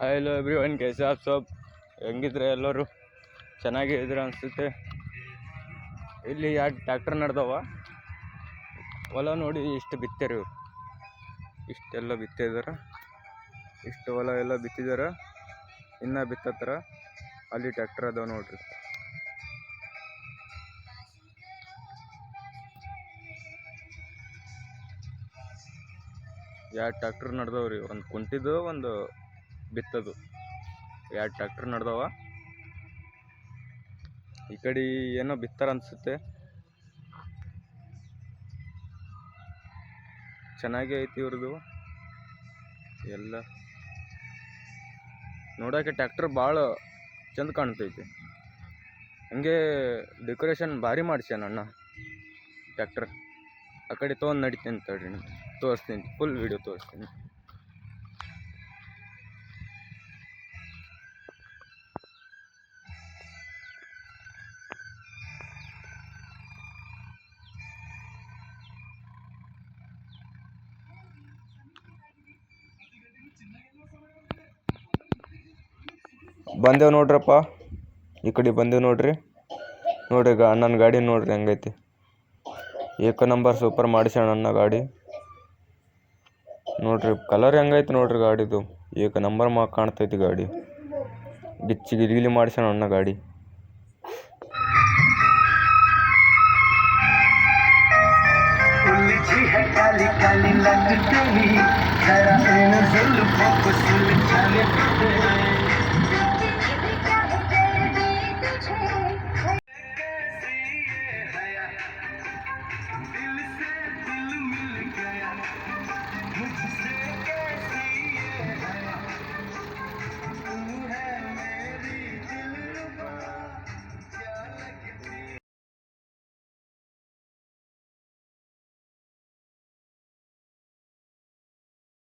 Hello every one, कैसे आप सब ಹೆಂಗಿದ್ರೆ ಎಲ್ಲರೂ ಚೆನ್ನಾಗಿದ್ರೆ ಅನಿಸುತ್ತೆ. ಇಲ್ಲಿ ಎರಡು ಟ್ರ್ಯಾಕ್ಟರ್ ನಡೆದವ. ಹೊಲ ನೋಡಿ ಇಷ್ಟು ಬಿತ್ತಾರ ಇವ್ರು, ಇಷ್ಟೆಲ್ಲ ಬಿತ್ತಿದಾರೆ. ಇಷ್ಟು ಹೊಲ ಎಲ್ಲ ಬಿತ್ತಿದಾರೆ, ಇನ್ನೂ ಬಿತ್ತತ್ತಾರ. ಅಲ್ಲಿ ಟ್ರ್ಯಾಕ್ಟರ್ ಅದಾವ ನೋಡ್ರಿ. ಎರಡು ಟ್ರ್ಯಾಕ್ಟರ್ ನಡೆದವ್ರಿ, ಒಂದು ಕುಂಟಿದ್ದು ಒಂದು ಬಿತ್ತದು. ಎರಡು ಟ್ರ್ಯಾಕ್ಟರ್ ನಡೆದವ. ಈ ಕಡೆ ಏನೋ ಬಿತ್ತಾರ ಅನ್ಸುತ್ತೆ. ಚೆನ್ನಾಗೇ ಐತಿ ಇವ್ರದ್ದು ಎಲ್ಲ ನೋಡೋಕೆ. ಟ್ರ್ಯಾಕ್ಟರ್ ಭಾಳ ಚಂದ ಕಾಣ್ತೈತಿ. ಹಂಗೆ ಡೆಕೋರೇಷನ್ ಭಾರಿ ಮಾಡ್ಸ್ಯಾನ ಅಣ್ಣ ಟ್ರ್ಯಾಕ್ಟರ್. ಆ ಕಡೆ ತೊಗೊಂಡು ನಡಿತೀನಿ ತಡ್ರಿ, ತೋರಿಸ್ತೀನಿ, ಫುಲ್ ವಿಡಿಯೋ ತೋರಿಸ್ತೀನಿ. ಬಂದೇವು ನೋಡ್ರಪ್ಪ, ಈ ಕಡೆ ಬಂದೇವು ನೋಡ್ರಿ. ನೋಡ್ರಿ ಈಗ ಅಣ್ಣನ ಗಾಡಿ ನೋಡ್ರಿ ಹೆಂಗೈತಿ. ಏಕ ನಂಬರ್ ಸೂಪರ್ ಮಾಡಿಸ್ಯಾಣ ಅಣ್ಣ ಗಾಡಿ. ನೋಡ್ರಿ ಕಲರ್ ಹೆಂಗೈತಿ ನೋಡ್ರಿ ಗಾಡಿದು. ಏಕ ನಂಬರ್ ಕಾಣ್ತೈತಿ ಗಾಡಿ. ಗಿಚ್ಚಿ ಗಿಲಿಗಿಲಿ ಮಾಡಿಸ್ಯಾಣ ಅಣ್ಣ ಗಾಡಿ. काली काली लगती जरा इन जुल्फों को